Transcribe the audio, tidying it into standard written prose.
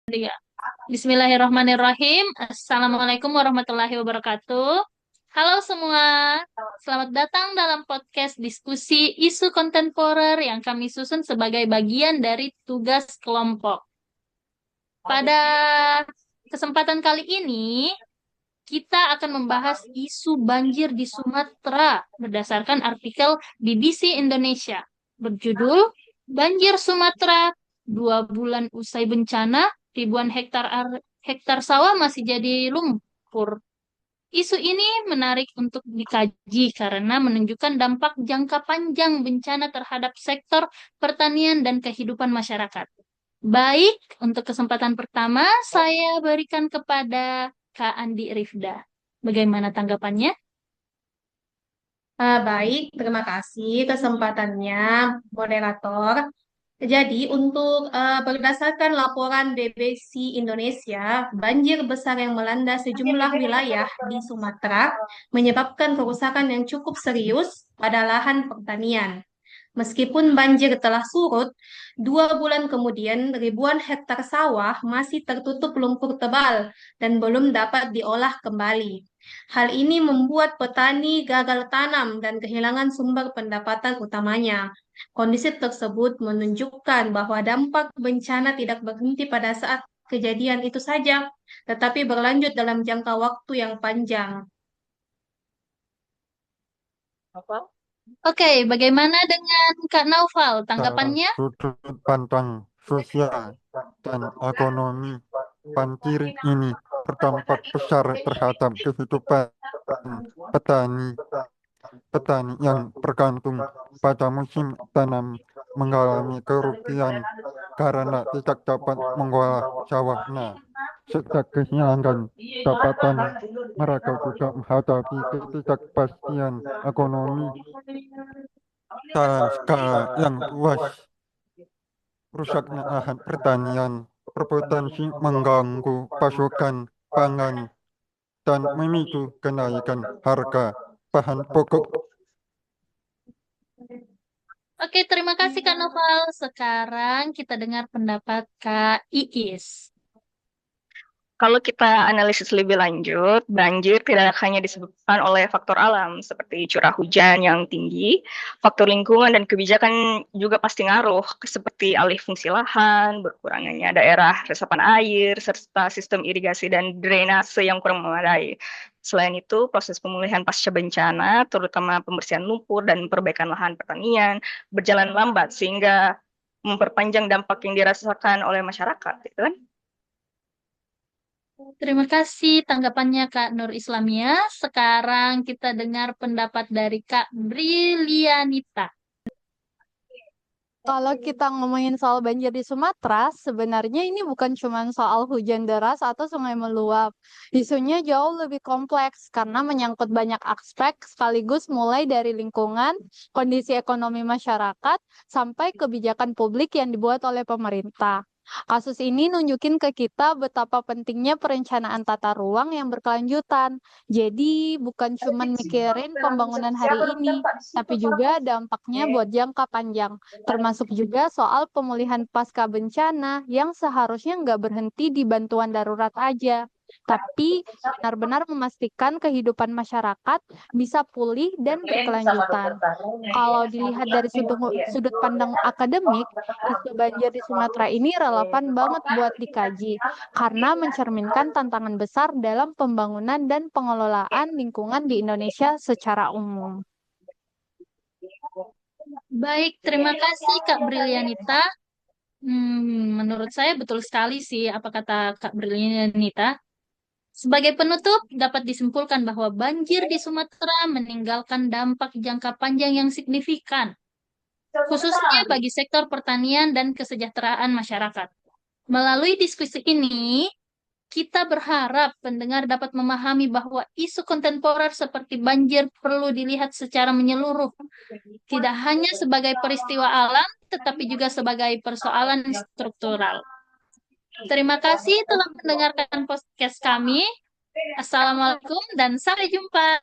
Ya. Bismillahirrahmanirrahim. Assalamualaikum warahmatullahi wabarakatuh. Halo semua, selamat datang dalam podcast diskusi isu kontemporer yang kami susun sebagai bagian dari tugas kelompok. Pada kesempatan kali ini, kita akan membahas isu banjir di Sumatera berdasarkan artikel BBC Indonesia berjudul Banjir Sumatera, 2 bulan usai bencana, ribuan hektar sawah masih jadi lumpur. Isu ini menarik untuk dikaji karena menunjukkan dampak jangka panjang bencana terhadap sektor pertanian dan kehidupan masyarakat. Baik, untuk kesempatan pertama saya berikan kepada Kak Andi Rifda. Bagaimana tanggapannya? Baik, terima kasih kesempatannya, moderator. Jadi, untuk berdasarkan laporan BBC Indonesia, banjir besar yang melanda sejumlah wilayah di Sumatera menyebabkan kerusakan yang cukup serius pada lahan pertanian. Meskipun banjir telah surut, 2 bulan kemudian ribuan hektar sawah masih tertutup lumpur tebal dan belum dapat diolah kembali. Hal ini membuat petani gagal tanam dan kehilangan sumber pendapatan utamanya. Kondisi tersebut menunjukkan bahwa dampak bencana tidak berhenti pada saat kejadian itu saja, tetapi berlanjut dalam jangka waktu yang panjang. Oke, bagaimana dengan Kak Naufal? Secara Tanggapannya? sudut pandang sosial dan ekonomi, banjir ini berdampak besar terhadap kehidupan petani. Petani yang bergantung pada musim tanam mengalami kerugian karena tidak dapat mengolah sawahnya. Sejak kehilangan dapatan, mereka juga menghadapi ketidakpastian ekonomi dalam skala yang luas. Rusaknya lahan pertanian berpotensi mengganggu pasokan pangan dan memicu kenaikan harga bahan pokok. Oke, terima kasih Kak Naufal. Sekarang kita dengar pendapat Kak Iis. Kalau kita analisis lebih lanjut, banjir tidak hanya disebabkan oleh faktor alam seperti curah hujan yang tinggi, faktor lingkungan dan kebijakan juga pasti ngaruh, seperti alih fungsi lahan, berkurangnya daerah resapan air, serta sistem irigasi dan drainase yang kurang memadai. Selain itu, proses pemulihan pasca bencana, terutama pembersihan lumpur dan perbaikan lahan pertanian, berjalan lambat sehingga memperpanjang dampak yang dirasakan oleh masyarakat, gitu kan? Terima kasih tanggapannya Kak Nur Islamia. Sekarang kita dengar pendapat dari Kak Brilianita. Kalau kita ngomongin soal banjir di Sumatera, sebenarnya ini bukan cuma soal hujan deras atau sungai meluap. Isunya jauh lebih kompleks karena menyangkut banyak aspek sekaligus mulai dari lingkungan, kondisi ekonomi masyarakat, sampai kebijakan publik yang dibuat oleh pemerintah. Kasus ini nunjukin ke kita betapa pentingnya perencanaan tata ruang yang berkelanjutan. Jadi bukan cuma mikirin pembangunan hari ini, tapi juga dampaknya buat jangka panjang, termasuk juga soal pemulihan pasca bencana yang seharusnya nggak berhenti di bantuan darurat aja, tapi benar-benar memastikan kehidupan masyarakat bisa pulih dan berkelanjutan. Kalau dilihat dari sudut pandang akademik, isu banjir di Sumatera ini relevan banget buat dikaji karena mencerminkan tantangan besar dalam pembangunan dan pengelolaan lingkungan di Indonesia secara umum. Baik, terima kasih Kak Brilianita. Menurut saya betul sekali sih apa kata Kak Brilianita. Sebagai penutup, dapat disimpulkan bahwa banjir di Sumatera meninggalkan dampak jangka panjang yang signifikan, khususnya bagi sektor pertanian dan kesejahteraan masyarakat. Melalui diskusi ini, kita berharap pendengar dapat memahami bahwa isu kontemporer seperti banjir perlu dilihat secara menyeluruh, tidak hanya sebagai peristiwa alam, tetapi juga sebagai persoalan struktural. Terima kasih telah mendengarkan podcast kami. Assalamualaikum dan sampai jumpa.